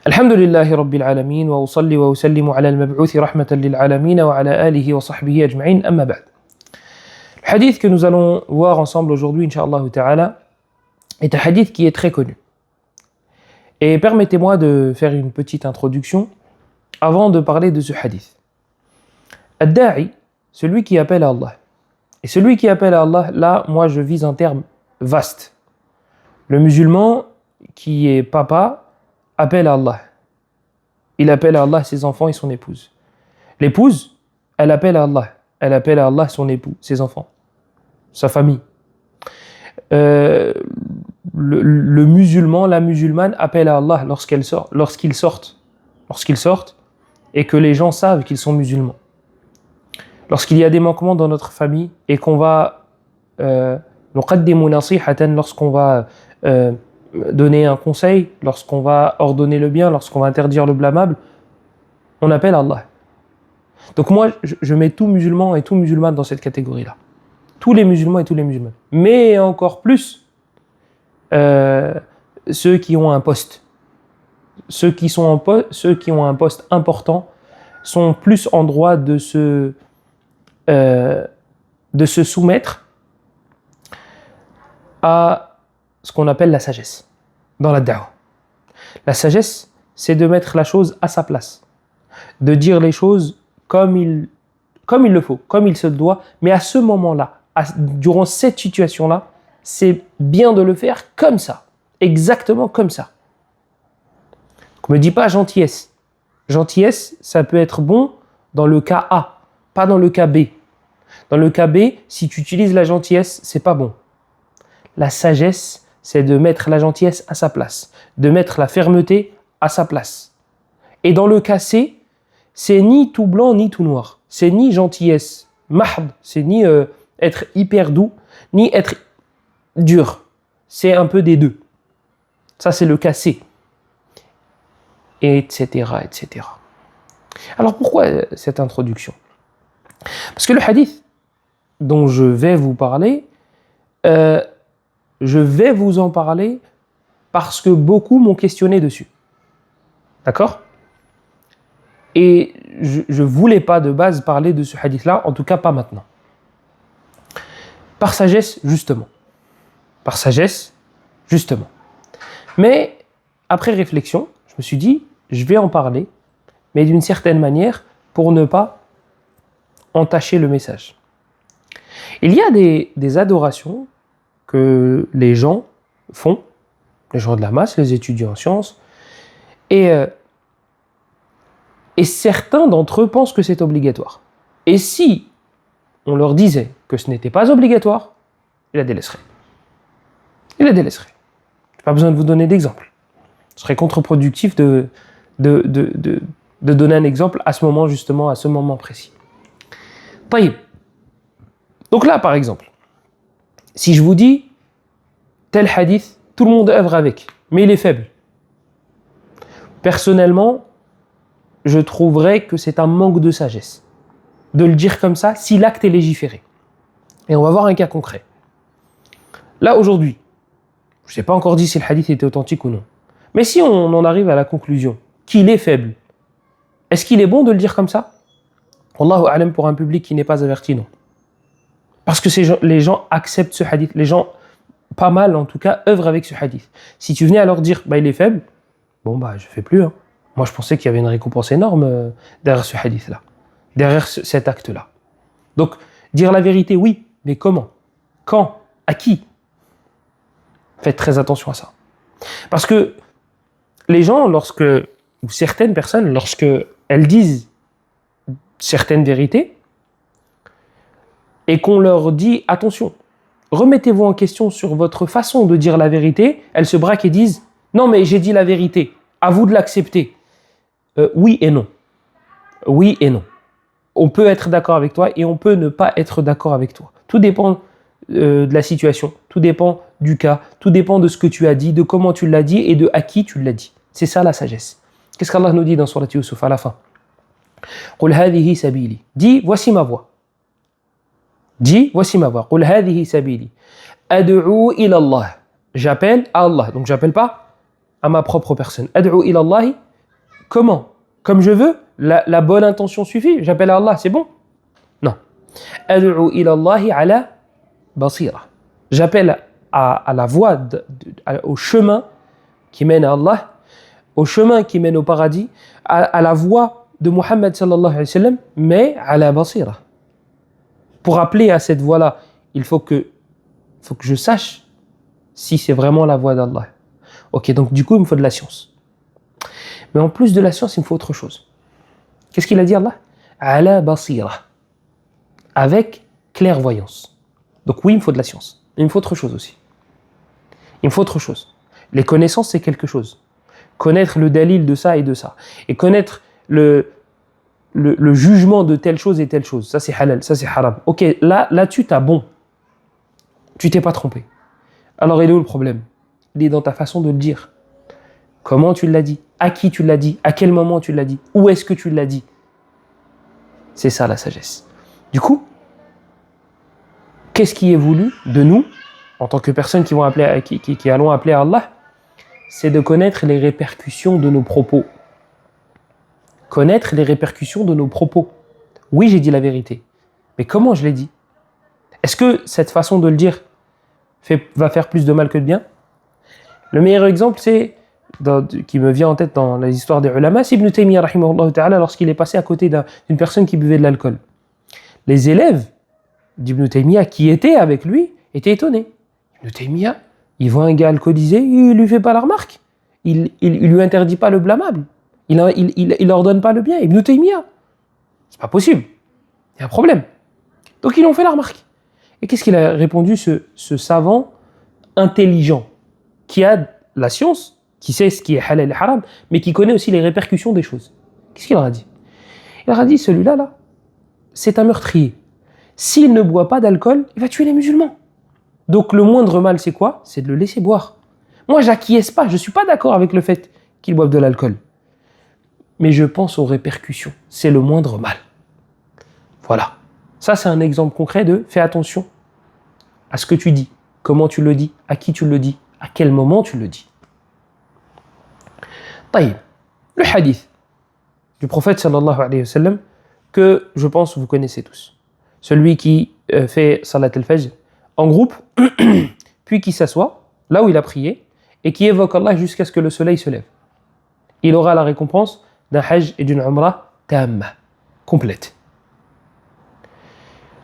الحمد لله رب العالمين وأصلي وأسلم على المبعوث رحمة للعالمين وعلى آله وصحبه أجمعين أما بعد. Le hadith que nous allons voir ensemble aujourd'hui, Inch'Allah Ta'ala, est un hadith qui est très connu. Et permettez-moi de faire une petite introduction avant de parler de ce hadith. Ad-da'i, celui qui appelle à Allah. Et celui qui appelle à Allah, là, moi je vise un terme vaste. Le musulman qui est papa appelle à Allah. Il appelle à Allah ses enfants et son épouse. L'épouse, elle appelle à Allah. Elle appelle à Allah son époux, ses enfants, sa famille. Le musulman, la musulmane appelle à Allah lorsqu'ils sortent, et que les gens savent qu'ils sont musulmans. Lorsqu'il y a des manquements dans notre famille et qu'on va lorsqu'on va donner un conseil, lorsqu'on va ordonner le bien, lorsqu'on va interdire le blâmable, on appelle Allah. Donc moi, je mets tout musulman et tout musulmane dans cette catégorie-là. Tous les musulmans et tous les musulmans. Mais encore plus, ceux qui ont un poste. Ceux qui ont un poste important sont plus en droit de se soumettre à ce qu'on appelle la sagesse dans la da'wa. La sagesse, c'est de mettre la chose à sa place, de dire les choses comme il le faut, comme il se doit, mais à ce moment-là, durant cette situation-là, c'est bien de le faire comme ça, exactement comme ça. Donc, me dis pas gentillesse. Gentillesse, ça peut être bon dans le cas A, pas dans le cas B. Dans le cas B, si tu utilises la gentillesse, c'est pas bon. La sagesse, c'est de mettre la gentillesse à sa place, de mettre la fermeté à sa place. Et dans le cas C, c'est ni tout blanc ni tout noir. C'est ni gentillesse mahd, c'est ni être hyper doux, ni être dur. C'est un peu des deux. Ça, c'est le cas C. Etc., etc. Alors pourquoi cette introduction ? Parce que le hadith dont je vais vous parler, je vais vous en parler parce que beaucoup m'ont questionné dessus. D'accord ? Et je ne voulais pas de base parler de ce hadith-là, en tout cas pas maintenant. Par sagesse, justement. Par sagesse, justement. Mais après réflexion, je me suis dit, je vais en parler, mais d'une certaine manière, pour ne pas entacher le message. Il y a des adorations que les gens font, les gens de la masse, les étudiants en sciences, et certains d'entre eux pensent que c'est obligatoire. Et si on leur disait que ce n'était pas obligatoire, ils la délaisseraient. Ils la délaisseraient. Je n'ai pas besoin de vous donner d'exemple. Ce serait contre-productif de donner un exemple à ce moment, justement, à ce moment précis. Taïb. Donc là, par exemple, si je vous dis tel hadith, tout le monde œuvre avec, mais il est faible. Personnellement, je trouverais que c'est un manque de sagesse de le dire comme ça si l'acte est légiféré. Et on va voir un cas concret. Là, aujourd'hui, je n'ai pas encore dit si le hadith était authentique ou non, mais si on en arrive à la conclusion qu'il est faible, est-ce qu'il est bon de le dire comme ça ? Wallahu a'lam, pour un public qui n'est pas averti, non. Parce que les gens acceptent ce hadith, les gens, pas mal en tout cas, œuvrent avec ce hadith. Si tu venais à leur dire, il est faible, je fais plus. Hein. Moi, je pensais qu'il y avait une récompense énorme derrière ce hadith-là, derrière cet acte-là. Donc, dire la vérité, oui, mais comment ? Quand ? À qui ? Faites très attention à ça. Parce que les gens, ou certaines personnes, lorsque elles disent certaines vérités, et qu'on leur dit, attention, remettez-vous en question sur votre façon de dire la vérité, elles se braquent et disent, non mais j'ai dit la vérité, à vous de l'accepter. Oui et non. Oui et non. On peut être d'accord avec toi et on peut ne pas être d'accord avec toi. Tout dépend de la situation, tout dépend du cas, tout dépend de ce que tu as dit, de comment tu l'as dit et de à qui tu l'as dit. C'est ça la sagesse. Qu'est-ce qu'Allah nous dit dans Surat Yusuf à la fin ? Qul hadhihi sabili. Dis, voici ma voie. Dis, voici ma voie. Qul hadhihi sabili. Ad'u ila Allah. J'appelle à Allah. Donc j'appelle pas à ma propre personne. Ad'u ila Allah Comment? Comme je veux? La bonne intention suffit? J'appelle à Allah, c'est bon? Non. Ad'u ila Allahi ala basira. J'appelle à la voie, au chemin qui mène à Allah, au chemin qui mène au paradis, à la voie de Muhammad sallallahu alayhi wa sallam, mais à la basira. Pour appeler à cette voie-là, il faut que je sache si c'est vraiment la voie d'Allah. Ok, donc du coup, il me faut de la science. Mais en plus de la science, il me faut autre chose. Qu'est-ce qu'il a dit Allah? Ala basira. Avec clairvoyance. Donc oui, il me faut de la science. Mais il me faut autre chose aussi. Il me faut autre chose. Les connaissances, c'est quelque chose. Connaître le dalil de ça et de ça. Et connaître le jugement de telle chose et telle chose. Ça, c'est halal, ça, c'est haram. Ok, là-dessus, t'as bon. Tu t'es pas trompé. Alors, il est où le problème? Il est dans ta façon de le dire. Comment tu l'as dit? À qui tu l'as dit? À quel moment tu l'as dit? Où est-ce que tu l'as dit? C'est ça, la sagesse. Du coup, qu'est-ce qui est voulu de nous, en tant que personnes qui allons appeler à Allah? C'est de connaître les répercussions de nos propos. Connaître les répercussions de nos propos. Oui, j'ai dit la vérité. Mais comment je l'ai dit? Est-ce que cette façon de le dire va faire plus de mal que de bien? Le meilleur exemple, qui me vient en tête dans les histoires des ulama, c'est Ibn Taymiyyah, rahimahullah ta'ala, lorsqu'il est passé à côté d'une personne qui buvait de l'alcool. Les élèves d'Ibn Taymiyyah qui étaient avec lui étaient étonnés. Ibn Taymiyyah, il voit un gars alcoolisé, il lui fait pas la remarque. Il lui interdit pas le blâmable. Il ordonne pas le bien. Ibn Taymiyyah, c'est pas possible. Il y a un problème. Donc ils ont fait la remarque. Et qu'est-ce qu'il a répondu, ce savant intelligent qui a la science, qui sait ce qui est halal et haram, mais qui connaît aussi les répercussions des choses? Qu'est-ce qu'il leur a dit? Il leur a dit, celui-là, c'est un meurtrier. S'il ne boit pas d'alcool, il va tuer les musulmans. Donc le moindre mal, c'est quoi? C'est de le laisser boire. Moi, j'acquiesce pas, je suis pas d'accord avec le fait qu'il boive de l'alcool. Mais je pense aux répercussions. C'est le moindre mal. Voilà. Ça, c'est un exemple concret de fais attention à ce que tu dis, comment tu le dis, à qui tu le dis, à quel moment tu le dis. Taïb. Le hadith du prophète sallallahu alayhi wa sallam que je pense vous connaissez tous. Celui qui fait salat al-fajr en groupe, puis qui s'assoit là où il a prié et qui évoque Allah jusqu'à ce que le soleil se lève. Il aura la récompense d'un hajj et d'une umrah tamma, complète.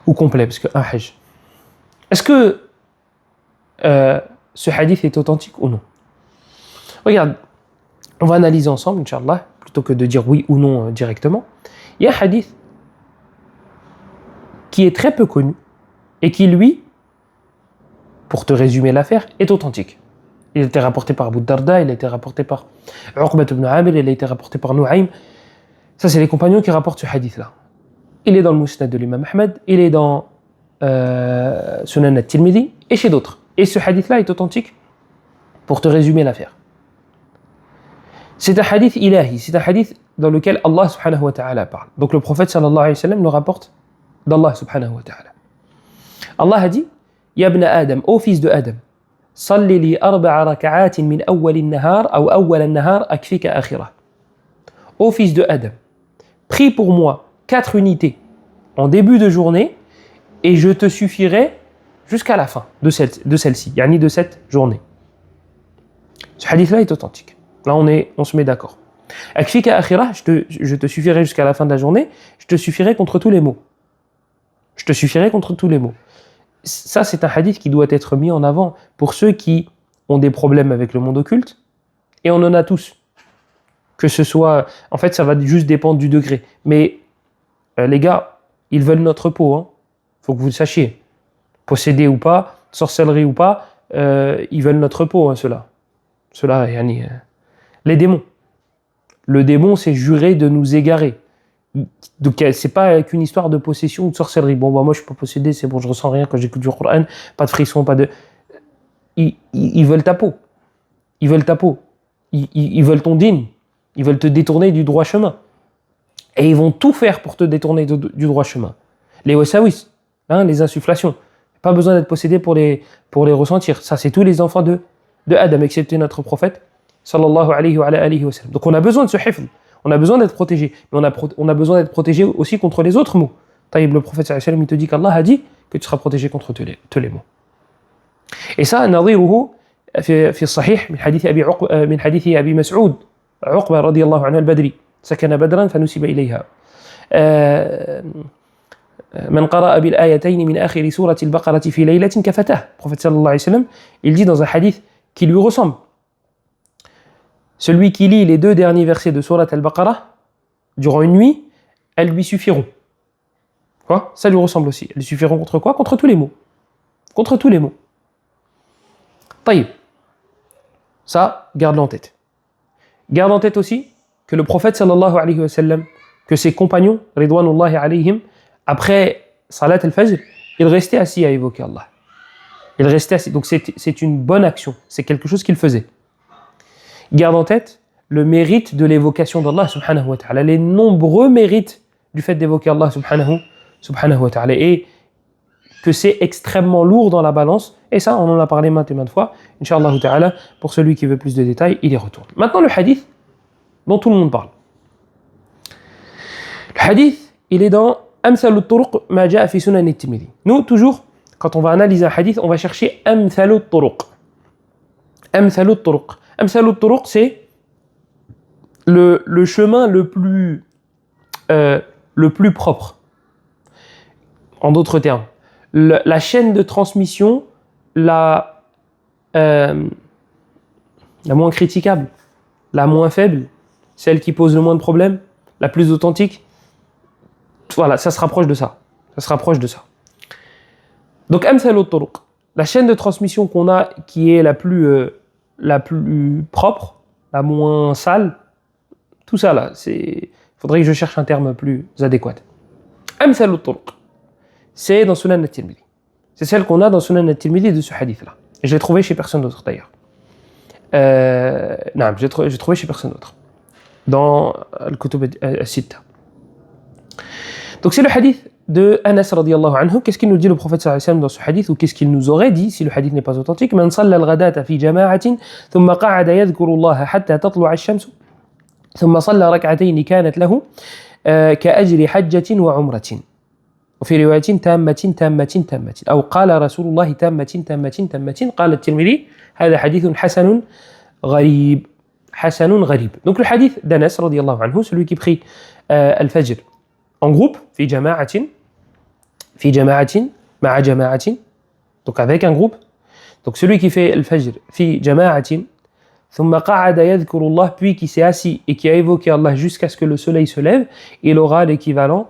Ou complet, parce qu'un hajj. Est-ce que ce hadith est authentique ou non? Regarde, on va analyser ensemble, Inch'Allah, plutôt que de dire oui ou non directement. Il y a un hadith qui est très peu connu et qui, lui, pour te résumer l'affaire, est authentique. Il a été rapporté par Abu Darda, il a été rapporté par Uqbat ibn Amir, il a été rapporté par Nu'aym. Ça, c'est les compagnons qui rapportent ce hadith-là. Il est dans le Musnad de l'imam Ahmed, il est dans Sunan al-Tirmidhi et chez d'autres. Et ce hadith-là est authentique pour te résumer l'affaire. C'est un hadith ilahi, c'est un hadith dans lequel Allah subhanahu wa ta'ala parle. Donc le prophète sallallahu alayhi wa sallam le rapporte d'Allah subhanahu wa ta'ala. Allah a dit, Ya ibn Adam, ô fils de Adam, salli li arba'a raka'atin min awwal an-nahar ou awwal an-nahar akfika akhirah. Ô fils de Adam, prie pour moi 4 unités en début de journée et je te suffirai jusqu'à la fin de celle-ci, yani de cette journée. Ce hadith-là est authentique. Là, on se met d'accord. Akfika akhirah, je te suffirai jusqu'à la fin de la journée, je te suffirai contre tous les maux. Je te suffirai contre tous les maux. Ça, c'est un hadith qui doit être mis en avant pour ceux qui ont des problèmes avec le monde occulte, et on en a tous. Que ce soit... En fait, ça va juste dépendre du degré. Mais les gars, ils veulent notre peau. Hein. Faut que vous le sachiez. Possédés ou pas, sorcellerie ou pas, ils veulent notre peau, hein, ceux-là. Ceux-là, les démons. Le démon, c'est juré de nous égarer. Donc, c'est pas qu'une histoire de possession ou de sorcellerie. Bon, bah, moi, je suis pas possédé, c'est bon, je ressens rien quand j'écoute du Coran, pas de frisson, pas de... Ils veulent ta peau. Ils veulent ta peau. Ils veulent ton dîn. Ils veulent te détourner du droit chemin. Et ils vont tout faire pour te détourner du droit chemin. Les wasawis, hein, les insufflations. Pas besoin d'être possédé pour les ressentir. Ça, c'est tous les enfants de Adam, excepté notre prophète, sallallahu alayhi wa sallam. Donc, on a besoin de ce hifz. On a besoin d'être protégé, mais on a besoin d'être protégé aussi contre les autres maux. Taïb, le prophète sallallahu alayhi wa sallam, il te dit qu'Allah a dit que tu seras protégé contre tous les maux. Et ça, نظيره في الصحيح من حديث أبي مسعود عقبة رضي الله عنه البدري سكن بدرا فنسب إليها من قرأ بالآيتين من آخر سورة البقرة في ليلة كفتاه. Le prophète sallallahu alayhi wa sallam, il dit dans un hadith qui lui ressemble: celui qui lit les 2 derniers versets de Surat al-Baqarah durant une nuit, elles lui suffiront. Quoi? Ça lui ressemble aussi. Elles lui suffiront contre quoi? Contre tous les maux. Contre tous les maux. Taïb. Ça, garde-le en tête. Garde en tête aussi que le prophète sallallahu alayhi wa sallam, que ses compagnons, ridwanullahi alayhim, après Salat al-Fajr, ils restaient assis à évoquer Allah. Ils restaient assis. Donc c'est une bonne action. C'est quelque chose qu'ils faisaient. Garde en tête le mérite de l'évocation d'Allah subhanahu wa ta'ala, les nombreux mérites du fait d'évoquer Allah subhanahu wa ta'ala, et que c'est extrêmement lourd dans la balance, et ça on en a parlé maintes et maintes fois. Inch'Allah ta'ala, pour celui qui veut plus de détails, il y retourne. Maintenant le hadith dont tout le monde parle. Le hadith, il est dans Amthal al-Turuq ma ja'a fi Sunan at-Tirmidhi. Nous, toujours, quand on va analyser un hadith, on va chercher Amthal al-Turuq. Amthal al-Turuq. Amthal al-Turuq, c'est le chemin le plus propre. En d'autres termes, la chaîne de transmission la moins critiquable, la moins faible, celle qui pose le moins de problèmes, la plus authentique. Voilà, ça se rapproche de ça. Ça se rapproche de ça. Donc, Amthal al-Turuq, la chaîne de transmission qu'on a, qui est la plus propre, la moins sale, tout ça là, il faudrait que je cherche un terme plus adéquat. Amthal al-Turuq, c'est dans Sunan at-Tirmidhi. C'est celle qu'on a dans Sunan at-Tirmidhi de ce hadith-là. Et je l'ai trouvé chez personne d'autre d'ailleurs. Non, j'ai trouvé chez personne d'autre. Dans Al-Kutub al-Sitta. Donc c'est le hadith de Anas radiyallahu anhu. Qu'est-ce qu'il nous dit le prophète sallallahu alayhi wa sallam dans ce hadith, ou qu'est-ce qu'il nous aurait dit si le hadith n'est pas authentique? Man salla al-ghadata fi jama'atin thumma qa'ada yadhkuru Allah hatta tatlu'a ash-shamsu thumma salla rak'atayn kanat lahu ka'ajri hajjatin wa umratin. وفي رواية تامة تامة تامة أو قال رسول الله تامة تامة تامة. قال الترمذي هذا حديث حسن غريب. حسن غريب. Donc le hadith d'Anas radiyallahu anhu, celui qui prie al-Fajr en groupe, في جماعة مع جماعة, donc avec un groupe. Donc celui qui fait al-Fajr في جماعة ثم قعد يذكر الله, puis qui s'est assis et qui a évoqué Allah jusqu'à ce que le soleil se lève, il aura l'équivalent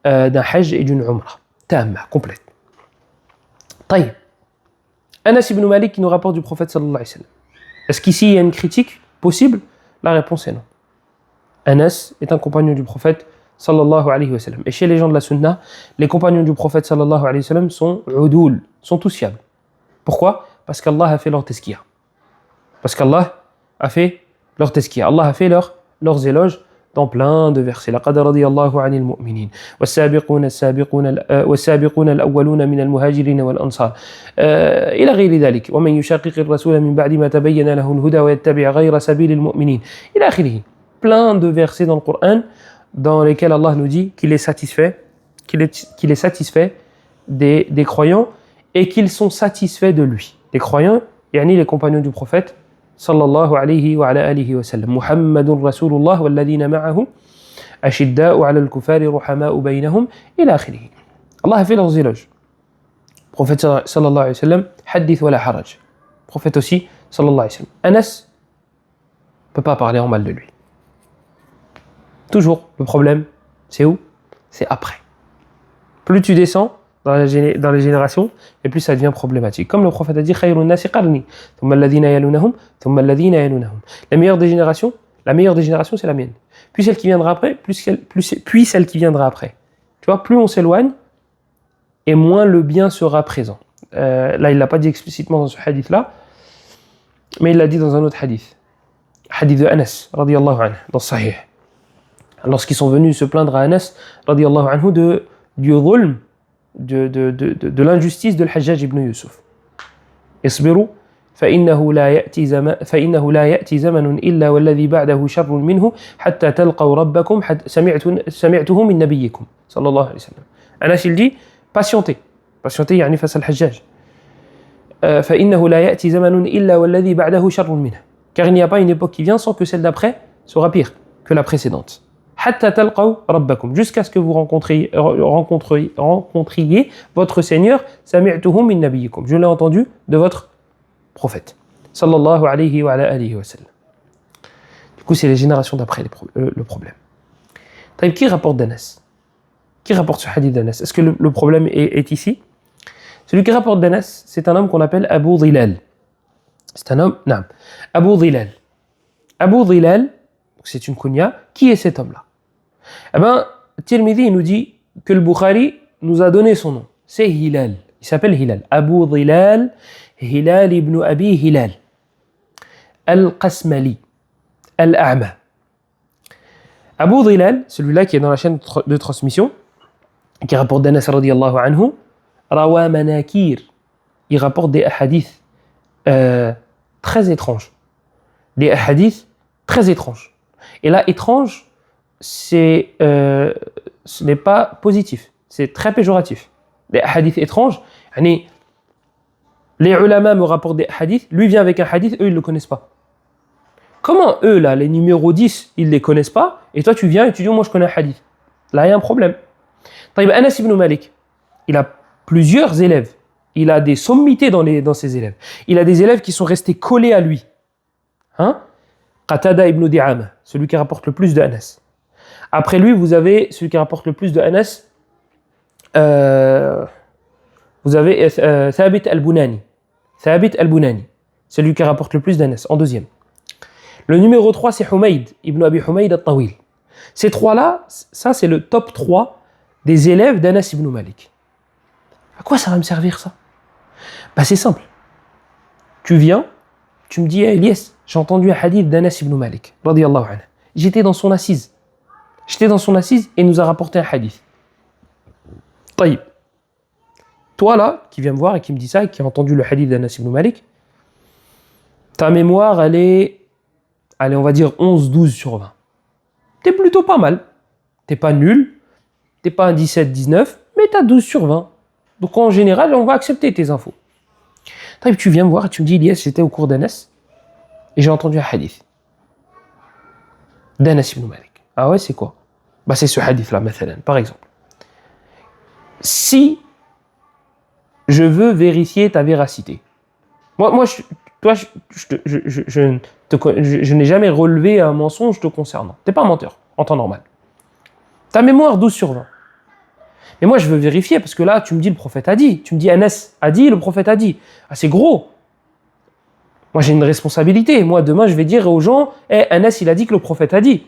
d'un hajj et d'une umrah tamma, complète. طيب. Anas ibn Malik qui nous rapporte du prophète sallallahu alayhi wa sallam. Est-ce qu'ici il y a une critique possible? La réponse est non. Anas est un compagnon du prophète sallallahu alayhi wa sallam. Et chez les gens de la sunna, les compagnons du prophète sallallahu alayhi wa sallam sont udul, sont tous fiables. Pourquoi? Parce qu'Allah a fait leur tazkiya. Parce qu'Allah a fait leur tazkiya. Allah a fait leurs éloges dans plein de versets. لقد رضي الله عن المؤمنين والسابقون الأولون من المهاجرين والأنصار إلى غير ذلك ومن يشاقق الرسول من بعد ما تبين له الهدى ويتبع غير سبيل المؤمنين إلى آخره. Plein de versets dans le Coran dans lesquels Allah nous dit qu'il est satisfait des croyants et qu'ils sont satisfaits de lui. Les croyants, yani les compagnons du prophète صلى الله عليه وعلى آله وسلم. محمد رسول الله والذين معه أشداء على الكفار رحماء بينهم إلى آخره. Allah a fait leurs éloges. Prophète sallallahu alayhi wa sallam, hadith wa la haraj. Prophète aussi sallallahu alayhi wa sallam. Anas ne peut pas parler en mal de lui. Toujours, le problème, c'est où? C'est après. Plus tu descends dans les générations, et plus ça devient problématique. Comme le prophète a dit, khayrun nasi qarni, thumma alladhina yalunahum, thumma alladhina yalunahum. La meilleure des générations, c'est la mienne. Puis celle qui viendra après, puis celle qui viendra après. Tu vois, plus on s'éloigne, et moins le bien sera présent. Là, il l'a pas dit explicitement dans ce hadith-là, mais il l'a dit dans un autre hadith. Hadith de Anas, radiyallahu anhu, dans Sahih. Lorsqu'ils sont venus se plaindre à Anas, radiyallahu anhu, du dhulm, de l'injustice de l'Hajjaj ibn Yusuf. Isbiru فإنه لا يأتي زمن إلا والذي بعده شر منه حتى تلقوا ربكم سمعته من نبيكم صلى الله عليه وسلم. Anas il dit patientez يعني face à الحجاج. فإنه لا يأتي زمن إلا والذي بعده شر منه. Car il n'y a pas une époque qui vient sans que celle d'après sera pire que la précédente. حتى تلقوا ربكم, jusqu'à ce que vous rencontriez votre Seigneur. سمعته من نبيكم, je l'ai entendu de votre prophète sallallahu alayhi wa alihi wa sallam. Du coup, c'est les générations d'après le problème. Qui rapporte d'Anas? Qui rapporte ce hadith d'Anas? Est-ce que le problème est ici? Celui qui rapporte d'Anas, c'est un homme qu'on appelle Abu Dhilal. C'est un homme, non, Abu Dhilal. Abu Dhilal, c'est une kunya. Qui est cet homme-là? Eh bien, Tirmidhi nous dit que le Bukhari nous a donné son nom. C'est Hilal. Il s'appelle Hilal. Abu Dhilal, Hilal ibn Abi Hilal. Al-Qasmali. Al-A'ma. Abu Dhilal, celui-là qui est dans la chaîne de transmission, qui rapporte d'Anas radiyallahu anhu, Rawa Manakir. Il rapporte des hadiths très étranges. Des hadiths très étranges. Et là, étrange, ce n'est pas positif. C'est très péjoratif. Les hadiths étranges, les ulama me rapportent des hadiths, lui vient avec un hadith, eux ils ne le connaissent pas. Comment eux, là, les numéros 10, ils ne les connaissent pas, et toi tu viens et tu dis, moi je connais un hadith. Là, il y a un problème. Anas ibn Malik, il a plusieurs élèves. Il a des sommités dans ses élèves. Il a des élèves qui sont restés collés à lui. Qatada ibn Di'ama, celui qui rapporte le plus de Anas. Après lui, vous avez celui qui rapporte le plus de Anas. Vous avez Thabit al-Bunani. Thabit al-Bunani, celui qui rapporte le plus d'Anas, en deuxième. Le numéro 3, c'est Humayd, ibn Abi Humayd al-Tawil. Ces trois-là, ça c'est le top 3 des élèves d'Anas ibn Malik. À quoi ça va me servir ça? C'est simple. Tu viens, tu me dis, hey, Elias, j'ai entendu un hadith d'Anas ibn Malik, radiyallahu anhu. J'étais dans son assise et il nous a rapporté un hadith. Taïb. Toi là, qui viens me voir et qui me dit ça, et qui a entendu le hadith d'Anas ibn Malik, ta mémoire, elle est, allez, on va dire 11-12 sur 20. T'es plutôt pas mal. T'es pas nul, t'es pas un 17-19, mais t'as 12 sur 20. Donc en général, on va accepter tes infos. Taïb, tu viens me voir et tu me dis, Elias, j'étais au cours d'Anas et j'ai entendu un hadith d'Anas ibn Malik. Ah ouais, c'est quoi? C'est ce hadith-là, par exemple. Si je veux vérifier ta véracité, je n'ai jamais relevé un mensonge te concernant. T'es pas un menteur, en temps normal. Ta mémoire 12 sur 20. Mais moi, je veux vérifier, parce que là, tu me dis le prophète a dit. Tu me dis Anas a dit, le prophète a dit. Ah, c'est gros. Moi, j'ai une responsabilité. Moi, demain, je vais dire aux gens, Anas, il a dit que le prophète a dit.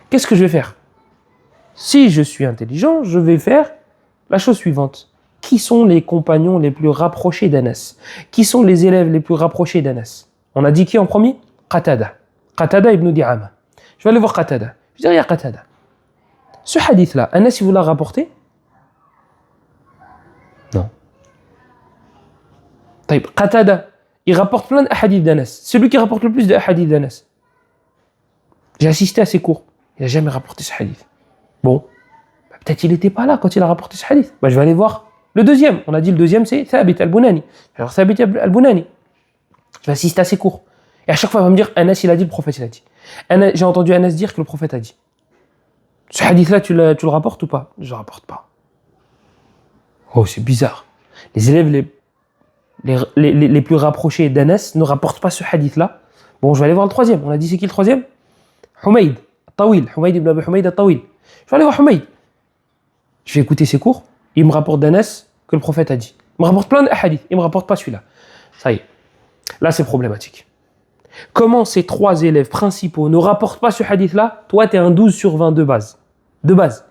Qu'est-ce que je vais faire? Si je suis intelligent, je vais faire la chose suivante. Qui sont les compagnons les plus rapprochés d'Anas? Qui sont les élèves les plus rapprochés d'Anas? On a dit qui en premier? Qatada. Qatada ibn Di'ama. Je vais aller voir Qatada. Je vais dire, il y a Qatada. Ce hadith-là, Anas, il vous l'a rapporté? Non. Taïb, Qatada, il rapporte plein de hadiths d'Anas. C'est lui qui rapporte le plus de hadiths d'Anas. J'ai assisté à ses cours. Il n'a jamais rapporté ce hadith. Bon, peut-être il n'était pas là quand il a rapporté ce hadith. Je vais aller voir le deuxième. On a dit le deuxième, c'est Thabit al-Bunani. Alors Thabit al-Bunani, je vais assister à ses cours. Et à chaque fois, il va me dire, Anas, il a dit, le prophète, il a dit. J'ai entendu Anas dire que le prophète a dit. Ce hadith-là, tu le rapportes ou pas? Je ne le rapporte pas. Oh, c'est bizarre. Les élèves les plus rapprochés d'Anas ne rapportent pas ce hadith-là. Bon, je vais aller voir le troisième. On a dit, c'est qui le troisième? Humayd. Tawil, Humayd ibn Abi Humayd al-Tawil. Je vais aller voir Humayd. Je vais écouter ses cours. Il me rapporte d'Anas que le prophète a dit. Il me rapporte plein de hadiths. Il ne me rapporte pas celui-là. Ça y est. Là, c'est problématique. Comment ces trois élèves principaux ne rapportent pas ce hadith-là? Toi, tu es un 12 sur 20 de base. De base.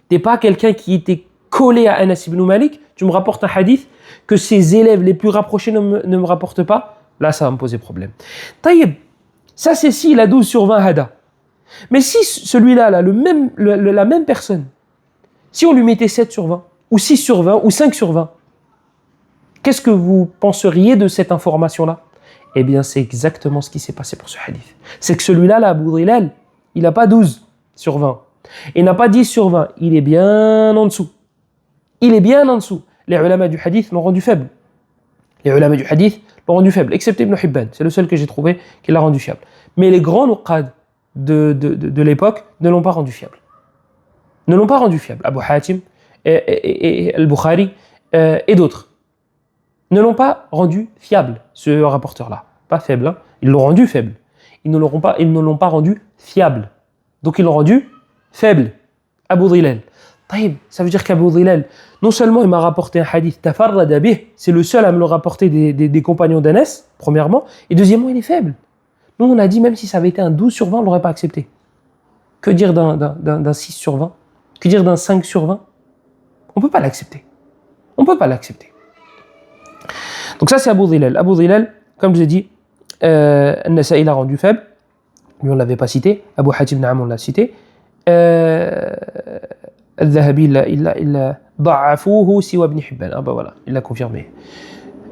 Tu n'es pas quelqu'un qui était collé à Anas ibn Malik. Tu me rapportes un hadith que ces élèves les plus rapprochés ne me rapportent pas. Là, ça va me poser problème. Taïeb. Ça, c'est si il a 12 sur 20 hada. Mais si celui-là, la même personne, si on lui mettait 7 sur 20, ou 6 sur 20, ou 5 sur 20, Qu'est-ce que vous penseriez de cette information-là? Eh bien, c'est exactement ce qui s'est passé pour ce hadith. C'est que celui-là, là, Abu Dhilal, il n'a pas 12 sur 20. Il n'a pas 10 sur 20. Il est bien en dessous. Il est bien en dessous. Les ulama du hadith l'ont rendu faible. Les ulama du hadith l'ont rendu faible, excepté Ibn Hibban. C'est le seul que j'ai trouvé qui l'a rendu fiable. Mais les grands nuqad de l'époque ne l'ont pas rendu fiable. Ne l'ont pas rendu fiable. Abu Hatim et Al-Bukhari et d'autres ne l'ont pas rendu fiable, ce rapporteur-là. Pas faible, hein. Ils l'ont rendu faible. Ils ne l'ont pas rendu fiable. Donc ils l'ont rendu faible. Abu Dhilal. Taïb, ça veut dire qu'Abu Dhilal, non seulement il m'a rapporté un hadith tafarrada bih, c'est le seul à me le rapporter des compagnons d'Anas, premièrement, et deuxièmement, il est faible. Nous, on a dit, même si ça avait été un 12 sur 20, on ne l'aurait pas accepté. Que dire d'un 6 sur 20? Que dire d'un 5 sur 20? On ne peut pas l'accepter. On ne peut pas l'accepter. Donc ça, c'est Abu Dhilal. Abu Dhilal, comme je l'ai dit, An-Nasa'i l'a rendu faible. Lui, on ne l'avait pas cité. Abu Hatim Na'am, on l'a cité. Al-Dhahabi, il ضعفوه سوى ابن حبان. Ah bah voilà, il l'a confirmé.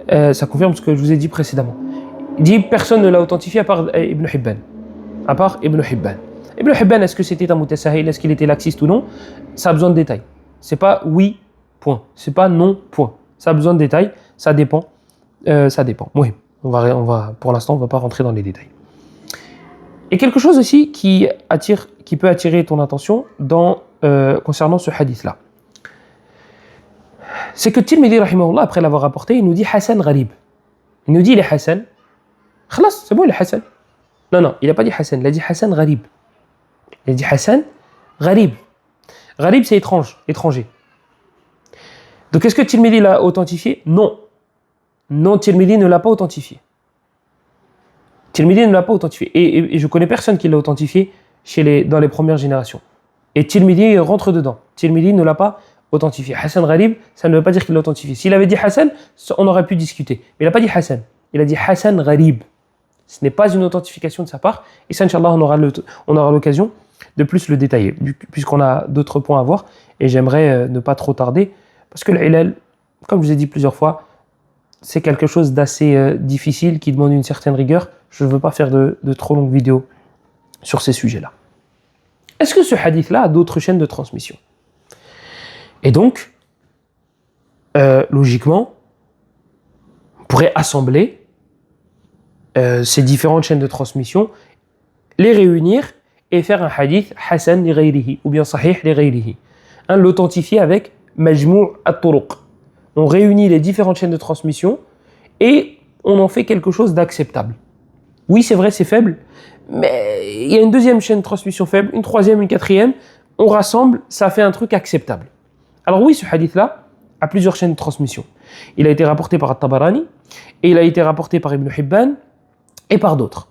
Ça confirme ce que je vous ai dit précédemment. Il dit personne ne l'a authentifié à part Ibn Hibban. À part Ibn Hibban. Ibn Hibban, est-ce que c'était un mutasahil, est-ce qu'il était laxiste ou non? Ça a besoin de détails. C'est pas oui, point. C'est pas non, point. Ça a besoin de détails. Ça dépend. Ça dépend. Oui, pour l'instant, on va pas rentrer dans les détails. Et quelque chose aussi qui peut attirer ton attention concernant ce hadith-là. C'est que Tirmidhi, rahimahullah, après l'avoir rapporté, il nous dit Hassan Gharib. Il nous dit il est Hassan. Khalas, c'est bon, il est Hassan. Non, il n'a pas dit Hassan, il a dit Hassan Gharib. Il a dit Hassan Gharib. Gharib, c'est étranger. Donc est-ce que Tirmidhi l'a authentifié? Non. Non, Tirmidhi ne l'a pas authentifié. Tirmidhi ne l'a pas authentifié. Et je connais personne qui l'a authentifié dans les premières générations. Et Tirmidhi rentre dedans. Tirmidhi ne l'a pas authentifié. Hassan Gharib, ça ne veut pas dire qu'il l'a authentifié. S'il avait dit Hassan, on aurait pu discuter. Mais il n'a pas dit Hassan. Il a dit Hassan Gharib. Ce n'est pas une authentification de sa part. Et ça, Inch'Allah, on aura l'occasion de plus le détailler, puisqu'on a d'autres points à voir. Et j'aimerais ne pas trop tarder, parce que l'ilal, comme je vous ai dit plusieurs fois, c'est quelque chose d'assez difficile, qui demande une certaine rigueur. Je ne veux pas faire de trop longues vidéos sur ces sujets-là. Est-ce que ce hadith-là a d'autres chaînes de transmission? Et donc, logiquement, on pourrait assembler ces différentes chaînes de transmission, les réunir et faire un hadith hasan li ghayrihi ou bien sahih li ghayrihi. L'authentifier avec majmou' at-turuq. On réunit les différentes chaînes de transmission et on en fait quelque chose d'acceptable. Oui, c'est vrai, c'est faible, mais il y a une deuxième chaîne de transmission faible, une troisième, une quatrième. On rassemble, ça fait un truc acceptable. Alors oui, ce hadith-là a plusieurs chaînes de transmission. Il a été rapporté par At-Tabarani, et il a été rapporté par Ibn Hibban, et par d'autres.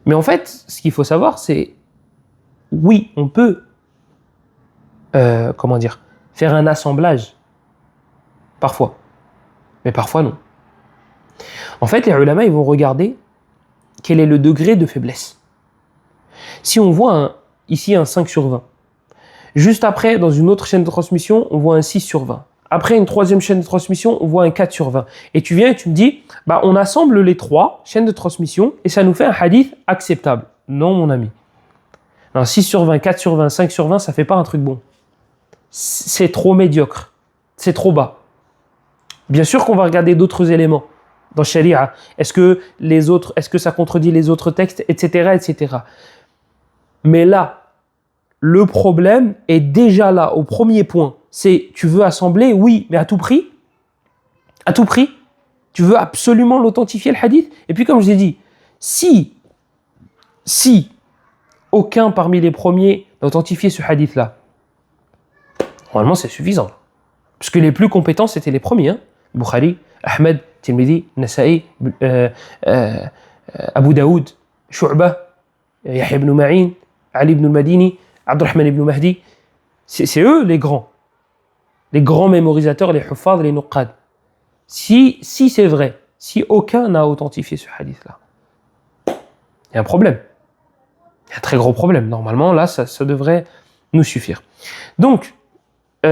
Mais en fait, ce qu'il faut savoir, c'est, oui, on peut, faire un assemblage, parfois, mais parfois non. En fait, les ulama, ils vont regarder quel est le degré de faiblesse. Si on voit ici un 5 sur 20, juste après, dans une autre chaîne de transmission, on voit un 6 sur 20. Après, une troisième chaîne de transmission, on voit un 4 sur 20. Et tu viens et tu me dis, on assemble les trois chaînes de transmission et ça nous fait un hadith acceptable. Non, mon ami. Un 6 sur 20, 4 sur 20, 5 sur 20, ça fait pas un truc bon. C'est trop médiocre. C'est trop bas. Bien sûr qu'on va regarder d'autres éléments dans Sharia. Est-ce que ça contredit les autres textes, etc., etc. Mais là, le problème est déjà là, au premier point. C'est, tu veux assembler, oui, mais à tout prix? À tout prix? Tu veux absolument l'authentifier, le hadith? Et puis, comme je l'ai dit, si aucun parmi les premiers n'a authentifié ce hadith-là, normalement, c'est suffisant. Parce que les plus compétents, c'était les premiers. Bukhari, Ahmed, Tirmidhi, Nasa'i, Abu Daoud, Shu'bah, Yahya ibn Ma'in, Ali ibn al-Madini, Abdurrahman ibn Mahdi. C'est eux les grands mémorisateurs, les huffaz, les nuqad. Si c'est vrai, si aucun n'a authentifié ce hadith-là, il y a un problème. Il y a un très gros problème. Normalement, là, ça devrait nous suffire. Donc,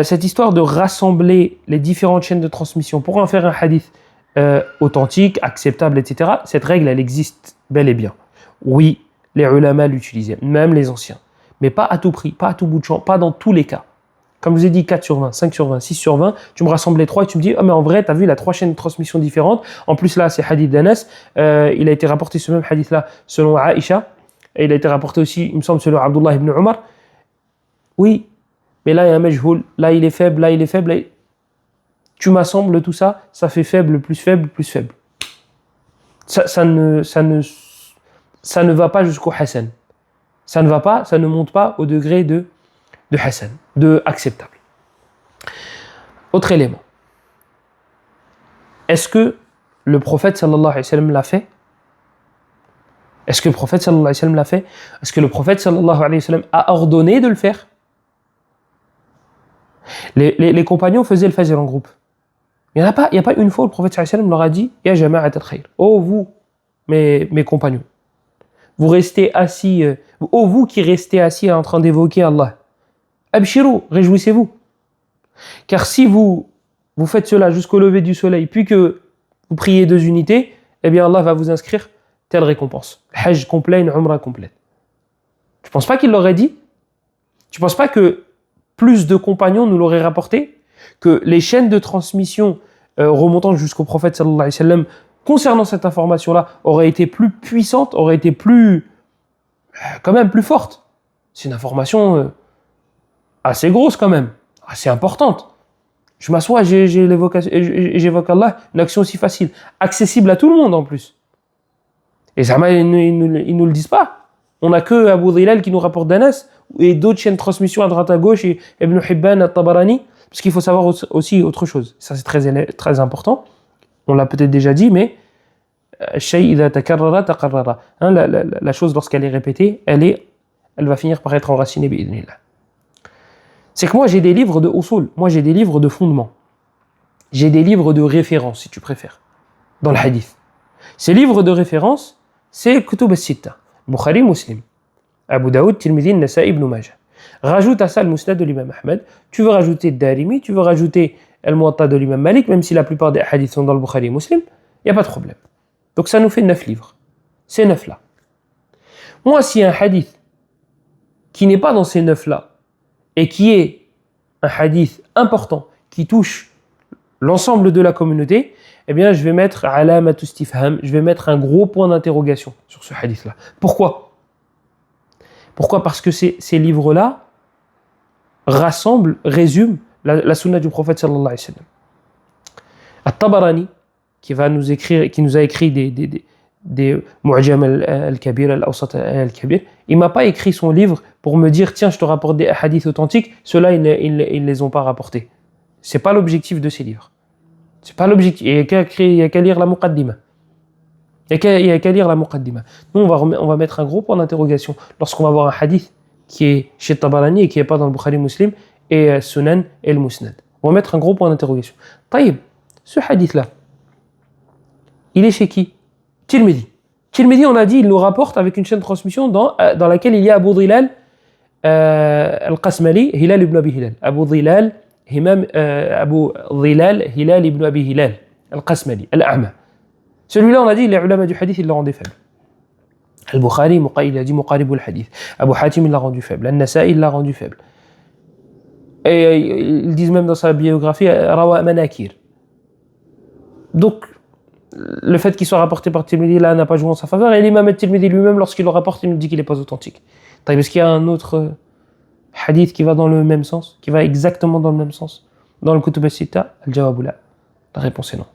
cette histoire de rassembler les différentes chaînes de transmission pour en faire un hadith authentique, acceptable, etc., cette règle, elle existe bel et bien. Oui, les ulama l'utilisaient, même les anciens. Mais pas à tout prix, pas à tout bout de champ, pas dans tous les cas. Comme je vous ai dit, 4 sur 20, 5 sur 20, 6 sur 20, tu me rassembles les trois et tu me dis, ah mais en vrai, tu as vu, il a 3 chaînes de transmission différentes. En plus, là, c'est hadith d'Anas. Il a été rapporté ce même hadith-là selon Aïcha. Et il a été rapporté aussi, il me semble, selon Abdullah ibn Omar. Oui, mais là, il y a un majhoul. Là, il est faible, là, il est faible. Là, tu m'assembles tout ça, ça fait faible, plus faible, plus faible. Ça ne va pas jusqu'au Hassan. Ça ne va pas, ça ne monte pas au degré de Hassan, de acceptable. Autre élément. Est-ce que le prophète sallallahu alayhi wa sallam l'a fait? Est-ce que le prophète sallallahu alayhi wa sallam l'a fait? Est-ce que le prophète sallallahu alayhi wa sallam a ordonné de le faire? Les compagnons faisaient le fajr en groupe. Il n'y a pas une fois où le prophète sallallahu alayhi wa sallam leur a dit « Ya jama'at al-khayr » « Oh vous, mes compagnons, vous restez assis, oh vous qui restez assis en train d'évoquer Allah, abshirou, réjouissez-vous. Car si vous faites cela jusqu'au lever du soleil, puis que vous priez 2 unités, eh bien Allah va vous inscrire telle récompense. Hajj complet, une umrah complète. » Tu ne penses pas qu'il l'aurait dit? Tu ne penses pas que plus de compagnons nous l'auraient rapporté? Que les chaînes de transmission remontant jusqu'au prophète sallallahu alayhi wa sallam concernant cette information-là auraient été plus puissantes, auraient été plus, quand même plus fortes. C'est une information assez grosse quand même, assez importante. Je m'assois, j'évoque Allah, une action aussi facile, accessible à tout le monde en plus. Et ça, ils nous le disent pas. On n'a que Abu Dhilal qui nous rapporte d'Anas et d'autres chaînes de transmission à droite à gauche, et Ibn Hibban, At-Tabarani, parce qu'il faut savoir aussi autre chose. Ça, c'est très important. On l'a peut-être déjà dit, mais la chose, lorsqu'elle est répétée, elle va finir par être enracinée. C'est que moi, j'ai des livres de usul, moi, j'ai des livres de fondement. J'ai des livres de référence, si tu préfères, dans le hadith. Ces livres de référence, c'est Kutub al-Sitta, Bukhari, Muslim, Abu Daoud, Tirmidhi, Nasa'i, Ibn Majah. Rajoute à ça le Musnad de l'imam Ahmed. Tu veux rajouter Darimi, tu veux rajouter Al-Muwatta de l'imam Malik, même si la plupart des hadiths sont dans le Bukhari et Muslim, il n'y a pas de problème. Donc ça nous fait 9 livres. Ces 9-là. Moi, s'il y a un hadith qui n'est pas dans ces 9-là, et qui est un hadith important, qui touche l'ensemble de la communauté, eh bien, je vais mettre alamat istifham, je vais mettre un gros point d'interrogation sur ce hadith-là. Pourquoi? Pourquoi? Parce que ces livres-là résument la sunna du prophète sallallahu alayhi wa sallam. At-Tabarani, qui nous a écrit des Mu'jam al-Kabir, al-Awsat al-Kabir, il m'a pas écrit son livre pour me dire tiens, je te rapporte des hadiths authentiques, ceux-là ils les ont pas rapportés. C'est pas l'objectif de ces livres. C'est pas l'objectif. Il y a qu'à lire la Muqaddima. Il y a qu'à lire la Muqaddima. Nous, on va mettre un gros point d'interrogation lorsqu'on va voir un hadith qui est chez Tabarani et qui n'est pas dans le Bukhari Muslim et Sunan et le Musnad. On va mettre un gros point d'interrogation. Taïb, ce hadith-là, il est chez qui? Tirmidhi. Tirmidhi, on a dit, il nous rapporte avec une chaîne de transmission dans laquelle il y a Abu Dhilal al-Qasmali, Hilal ibn Abi Hilal. Abu Dhilal Hilal ibn Abi Hilal al-Qasmali, al-A'ma. Celui-là, on a dit, les ulama du hadith, ils l'ont rendu faible. Al-Bukhari, il a dit Muqarib al-Hadith. Abu Hatim, il l'a rendu faible. Al-Nasa'i, il l'a rendu faible. Et ils disent même dans sa biographie, Rawa Manakir. Donc, le fait qu'il soit rapporté par Tirmidhi, là, n'a pas joué en sa faveur. Et l'imam Tirmidhi lui-même, lorsqu'il le rapporte, il nous dit qu'il n'est pas authentique. Est-ce qu'il y a un autre hadith qui va dans le même sens, qui va exactement dans le même sens dans le Kutub al-Sitta? Al-Jawab la. La réponse est non.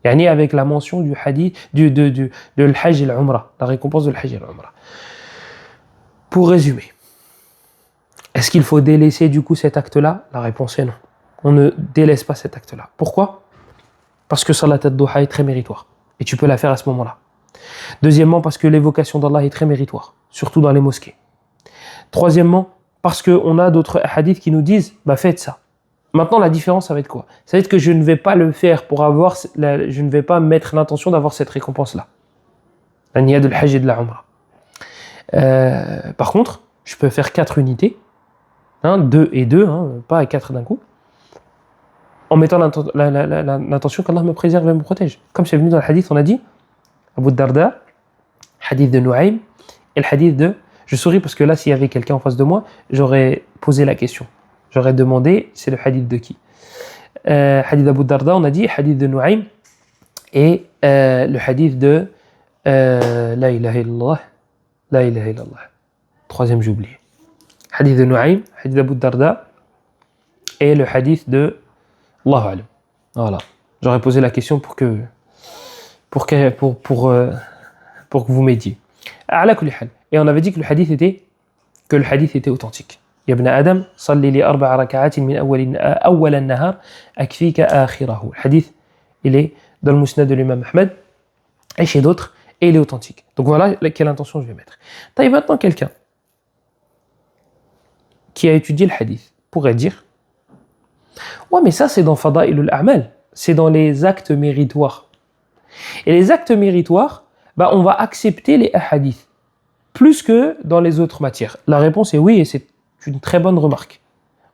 Yani avec la mention du hadith, de l'Hajj et l'Umrah, la récompense de l'Hajj et l'Umrah. Pour résumer, est-ce qu'il faut délaisser du coup cet acte-là? La réponse est non. On ne délaisse pas cet acte-là. Pourquoi? Parce que Salat ad-Duha est très méritoire. Et tu peux la faire à ce moment-là. Deuxièmement, parce que l'évocation d'Allah est très méritoire, surtout dans les mosquées. Troisièmement, parce qu'on a d'autres hadiths qui nous disent, faites ça. Maintenant, la différence, ça va être quoi? Ça va être que je ne vais pas le faire je ne vais pas mettre l'intention d'avoir cette récompense-là. La niya de l'Hajj et de la Umrah. Par contre, je peux faire 4 unités, 2 et 2, pas 4 d'un coup. en mettant l'intention qu'Allah me préserve et me protège. Comme c'est venu dans le hadith, on a dit, Abu Darda, hadith de Nuaym, et le hadith de... Je souris parce que là, s'il y avait quelqu'un en face de moi, j'aurais posé la question. J'aurais demandé, c'est le hadith de qui? Hadith d'Abu Darda, on a dit, hadith de Nuaym, et le hadith de La ilaha illallah, La ilaha illallah. Troisième, j'ai oublié. Hadith de Nuaym, hadith d'Abu Darda, et le hadith de Allahu Alam. Voilà. J'aurais posé la question pour que vous m'aidiez. Ala kulli hal. Et on avait dit que le hadith était authentique. Ya ibn Adam, salli li 4 rak'atin min awwal an-nahar akfika akhirahu. Le hadith, il est dans le Musnad de l'imam Ahmed et chez d'autres, et il est authentique. Donc voilà quelle intention je vais mettre. Taï, maintenant quelqu'un qui a étudié le hadith pourrait dire, ouais, mais ça c'est dans Fada'ilul A'mal, c'est dans les actes méritoires. Et les actes méritoires, on va accepter les hadiths plus que dans les autres matières. La réponse est oui, et c'est une très bonne remarque.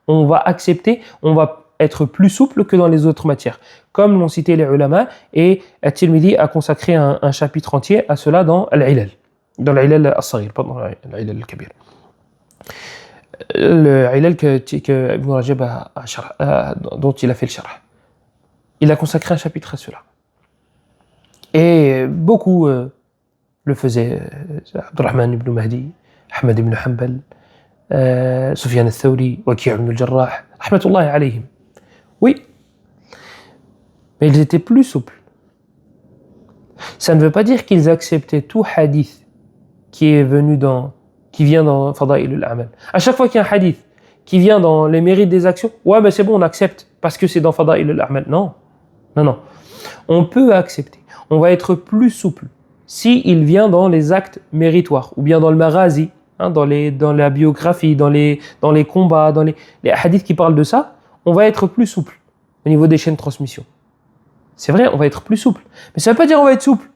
On va accepter, on va être plus souple que dans les autres matières. Comme l'ont cité les ulama, et At-Tirmidhi a consacré un chapitre entier à cela dans Al-Ilal. Dans l'Ilal As-Saghir, pas dans l'Ilal Al-Kabir. Le Ilal que Ibn Rajab dont il a fait le sharh. Il a consacré un chapitre à cela. Et beaucoup le faisaient. Abdurrahman ibn Mahdi, Ahmad ibn Hanbal, Sufyan al-Thawri, Waki' ibn al-Jarrah, rahmatullahi alayhim. Oui, mais ils étaient plus souples. Ça ne veut pas dire qu'ils acceptaient tout hadith qui vient dans Fada'ilul A'mal. À chaque fois qu'il y a un hadith qui vient dans les mérites des actions, ouais, mais c'est bon, on accepte parce que c'est dans Fada'ilul A'mal. Non. On peut accepter. On va être plus souple si il vient dans les actes méritoires ou bien dans le maghazi, dans la biographie, dans les combats, dans les hadiths qui parlent de ça. On va être plus souple au niveau des chaînes de transmission. C'est vrai, on va être plus souple. Mais ça ne veut pas dire on va être souple.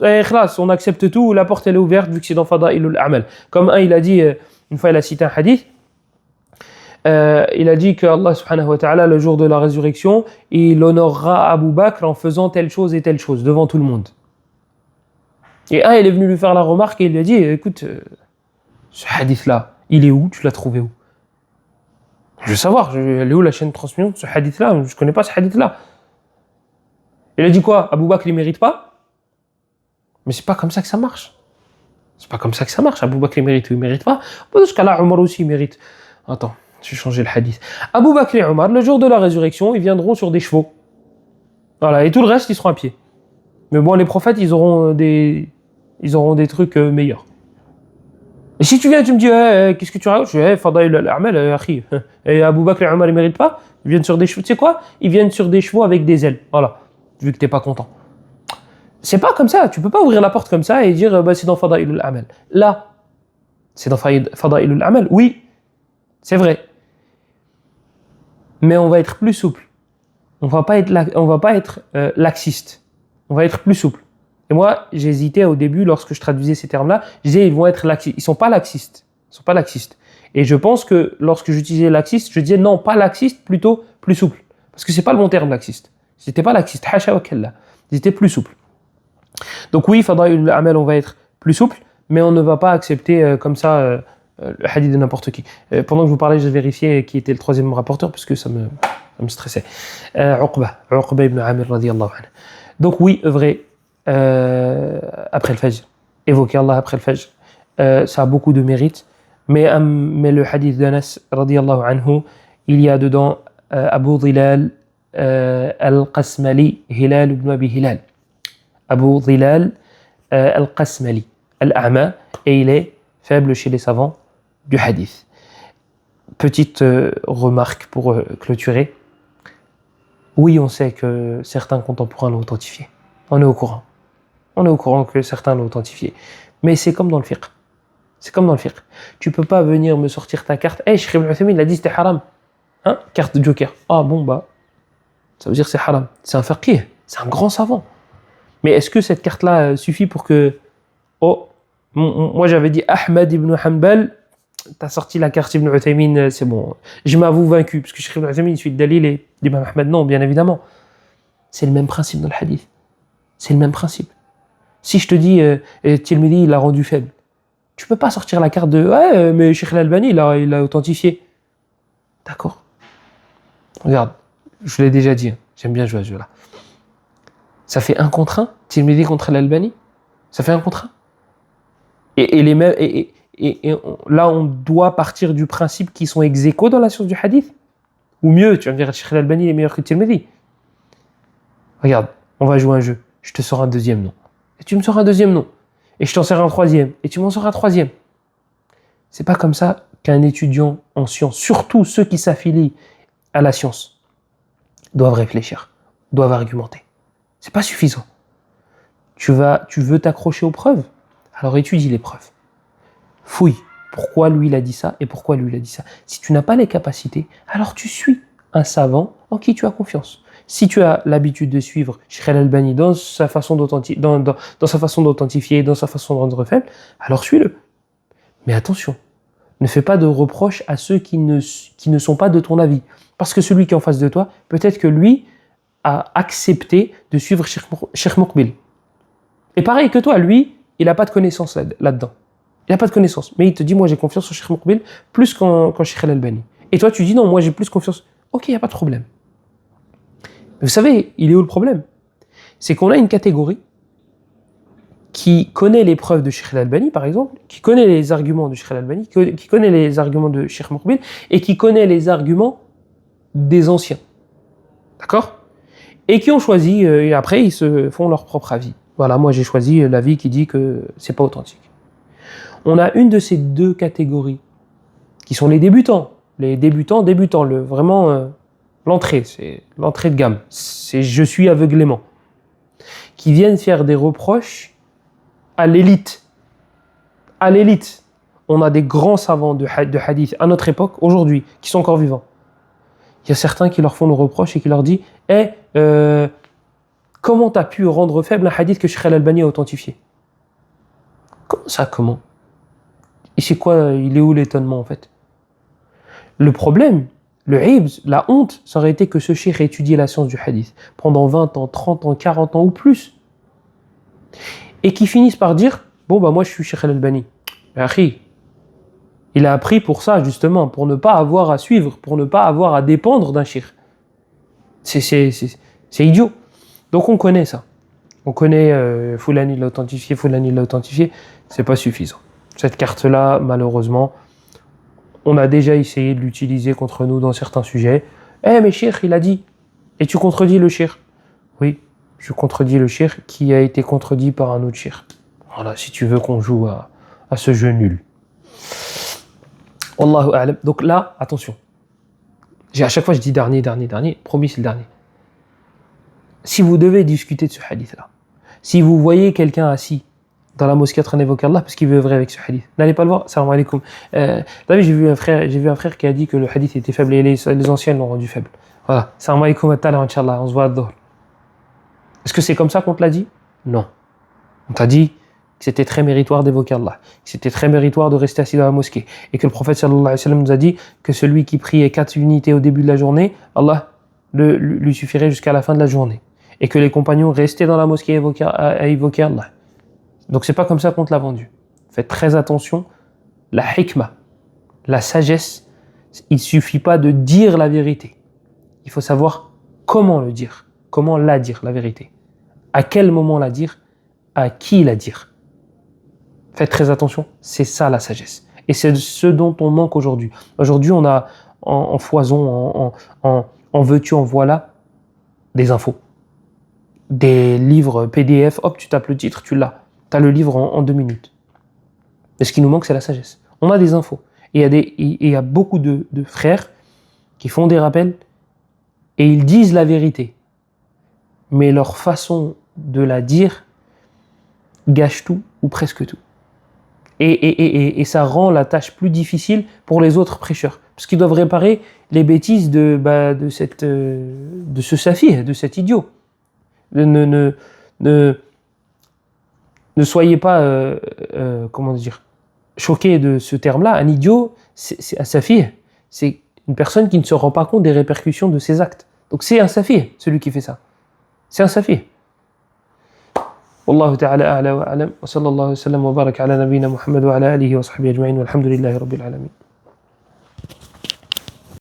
On accepte tout, la porte elle est ouverte vu que c'est dans Fada'ilul A'mal. Comme il a dit, une fois il a cité un hadith, il a dit que Allah subhanahu wa ta'ala, le jour de la résurrection, il honorera Abu Bakr en faisant telle chose et telle chose devant tout le monde. Et il est venu lui faire la remarque et il lui a dit, écoute, ce hadith-là, il est où? Tu l'as trouvé où? Je veux savoir, elle est où la chaîne de transmission de ce hadith-là? Je ne connais pas ce hadith-là. Il a dit quoi? Abu Bakr, il ne mérite pas? Mais c'est pas comme ça que ça marche. C'est pas comme ça que ça marche. Abu Bakr, il mérite ou il ne mérite pas? Dans ce cas-là, Omar aussi, il mérite. Attends, je vais changer le hadith. Abu Bakr et Omar, le jour de la résurrection, ils viendront sur des chevaux. Voilà, et tout le reste, ils seront à pied. Mais bon, les prophètes, ils auront des trucs meilleurs. Et si tu viens et tu me dis, qu'est-ce que tu racontes? Je dis, Fadaïl al-A'mal, akhi. Et Abu Bakr et Omar, ils ne méritent pas? Ils viennent sur des chevaux. Tu sais quoi? Ils viennent sur des chevaux avec des ailes. Voilà. Vu que tu n'es pas content. C'est pas comme ça. Tu peux pas ouvrir la porte comme ça et dire, c'est dans Fadaïl al-A'mal. Là, c'est dans Fadaïl al-A'mal. Oui, c'est vrai. Mais on va être plus souple. On va pas être laxiste. On va être plus souple. Et moi, j'hésitais au début, lorsque je traduisais ces termes-là, je disais, ils vont être laxistes. Ils sont pas laxistes. Et je pense que lorsque j'utilisais laxiste, je disais non, pas laxiste, plutôt plus souple. Parce que c'est pas le bon terme, laxiste. C'était pas laxiste. Hasha wa kalla. Ils étaient plus souples. Donc oui, Fadaïl al-A'mal, on va être plus souple, mais on ne va pas accepter comme ça le hadith de n'importe qui. Pendant que je vous parlais, j'ai vérifié qui était le troisième rapporteur, parce que ça me stressait. Uqba ibn Amir radiyallahu anhu. Donc oui, œuvrer après le Fajr, évoquer Allah après le Fajr, ça a beaucoup de mérite, mais le hadith d'Anas radiyallahu anhu, il y a dedans Abu Dhilal al-Qasmali, Hilal ibn Abi Hilal. Abu Dhilal al-Qasmali, al-A'ma, et il est faible chez les savants du hadith. Petite remarque pour clôturer. Oui, on sait que certains contemporains l'ont authentifié. On est au courant. On est au courant que certains l'ont authentifié. Mais c'est comme dans le fiqh. Tu peux pas venir me sortir ta carte. Cheikh Ibn Uthaymin, il a dit c'était haram. Carte de joker. Ça veut dire que c'est haram. C'est un faqih. C'est un grand savant. Mais est-ce que cette carte-là suffit pour que... moi j'avais dit Ahmad ibn Hanbal, t'as sorti la carte Ibn Uthaymin, c'est bon. Je m'avoue vaincu, parce que Cheikh Ibn Uthaymin, il suit le dalil et l'imam Ahmed, non, bien évidemment. C'est le même principe dans le hadith. C'est le même principe. Si je te dis, Tirmidhi, il l'a rendu faible, tu peux pas sortir la carte de, ouais, mais Cheikh Al-Albani, il a authentifié. D'accord. Regarde, je l'ai déjà dit, j'aime bien jouer à ce jeu-là. Ça fait 1 contre 1, Tirmidhi contre Al-Albani. Ça fait 1 contre 1. Là, on doit partir du principe qu'ils sont ex aequo dans la science du hadith. Ou mieux, tu vas me dire, Cheikh Al-Albani est meilleur que Tirmidhi. Regarde, on va jouer un jeu. Je te sors un 2e nom. Et tu me sors un 2e nom. Et je t'en sors un 3e. Et tu m'en sors un 3e. C'est pas comme ça qu'un étudiant en sciences, surtout ceux qui s'affilient à la science, doivent réfléchir, doivent argumenter. C'est pas suffisant. Tu veux t'accrocher aux preuves? Alors étudie les preuves. Fouille. Pourquoi lui il a dit ça et pourquoi lui il a dit ça. Si tu n'as pas les capacités, alors tu suis un savant en qui tu as confiance. Si tu as l'habitude de suivre Cheikh Al-Albani dans sa façon d'authentifier, dans sa façon de rendre faible, alors suis-le. Mais attention, ne fais pas de reproches à ceux qui ne sont pas de ton avis. Parce que celui qui est en face de toi, peut-être que lui a accepté de suivre Cheikh Moukbil. Et pareil que toi, lui, il n'a pas de connaissance là-dedans. Il n'a pas de connaissance. Mais il te dit, moi j'ai confiance en Cheikh Moukbil plus qu'en Cheikh Al-Albani. Et toi tu dis, non, moi j'ai plus confiance. Ok, il n'y a pas de problème. Mais vous savez, il est où le problème? C'est qu'on a une catégorie qui connaît les preuves de Cheikh Al-Albani, par exemple, qui connaît les arguments de Cheikh Al-Albani, qui connaît les arguments de Cheikh Moukbil, et qui connaît les arguments des anciens. D'accord? Et qui ont choisi, et après ils se font leur propre avis. Voilà, moi j'ai choisi l'avis qui dit que c'est pas authentique. On a une de ces 2 catégories, qui sont les débutants. Les débutants, vraiment l'entrée, c'est l'entrée de gamme. C'est je suis aveuglément. Qui viennent faire des reproches à l'élite. À l'élite. On a des grands savants de hadith à notre époque, aujourd'hui, qui sont encore vivants. Il y a certains qui leur font le reproche et qui leur disent comment tu as pu rendre faible un hadith que Cheikh Al-Albani a authentifié? Comment ça, comment? Et c'est quoi, il est où l'étonnement en fait? Le problème, le hibs, la honte, ça aurait été que ce cheikh ait étudié la science du hadith pendant 20 ans, 30 ans, 40 ans ou plus. Et qui finissent par dire, bon bah moi je suis Cheikh Al-Albani. Mais akhi, il a appris pour ça justement, pour ne pas avoir à suivre, pour ne pas avoir à dépendre d'un cheikh. C'est idiot. Donc on connaît ça. On connaît Foulani l'a authentifié, c'est pas suffisant. Cette carte-là, malheureusement, on a déjà essayé de l'utiliser contre nous dans certains sujets. Mais cheikh, il a dit. Et tu contredis le cheikh. Oui, je contredis le cheikh qui a été contredit par un autre cheikh. Voilà, si tu veux qu'on joue à ce jeu nul. Wallahu a'lam. Donc là, attention. À chaque fois, je dis dernier. Promis, c'est le dernier. Si vous devez discuter de ce hadith-là, si vous voyez quelqu'un assis dans la mosquée en train d'évoquer Allah parce qu'il veut œuvrer avec ce hadith, n'allez pas le voir. Salam alaikum. J'ai vu un frère qui a dit que le hadith était faible et les anciens l'ont rendu faible. Voilà. Salam alaikum, Inch'Allah, on se voit à Dhuhr. Est-ce que c'est comme ça qu'on te l'a dit? Non. On t'a dit que c'était très méritoire d'évoquer Allah, que c'était très méritoire de rester assis dans la mosquée, et que le prophète sallallahu alayhi wa sallam nous a dit que celui qui priait 4 unités au début de la journée, Allah lui suffirait jusqu'à la fin de la journée, et que les compagnons restaient dans la mosquée à évoquer Allah. Donc c'est pas comme ça qu'on te l'a vendu. Faites très attention, la hikmah, la sagesse, il suffit pas de dire la vérité. Il faut savoir comment le dire, comment la dire, la vérité. À quel moment la dire, à qui la dire. Faites très attention, c'est ça la sagesse. Et c'est ce dont on manque aujourd'hui. Aujourd'hui, on a en foison, en veux-tu, en voilà, des infos. Des livres PDF, hop, tu tapes le titre, tu l'as. Tu as le livre en 2 minutes. Mais ce qui nous manque, c'est la sagesse. On a des infos. Et il y a beaucoup de frères qui font des rappels et ils disent la vérité. Mais leur façon de la dire gâche tout ou presque tout. Et ça rend la tâche plus difficile pour les autres prêcheurs. Parce qu'ils doivent réparer les bêtises de ce safi, de cet idiot. Ne soyez pas, comment dire, choqué de ce terme-là. Un idiot, c'est un safih. C'est une personne qui ne se rend pas compte des répercussions de ses actes. Donc c'est un safih, celui qui fait ça. C'est un safih. Wallahu ta'ala a'la wa a'lam. Wa sallallahu wa sallam wa baraka ala nabiyyina Muhammad wa ala alihi wa sahbihi ajma'in. Walhamdulillahi rabbil alamin.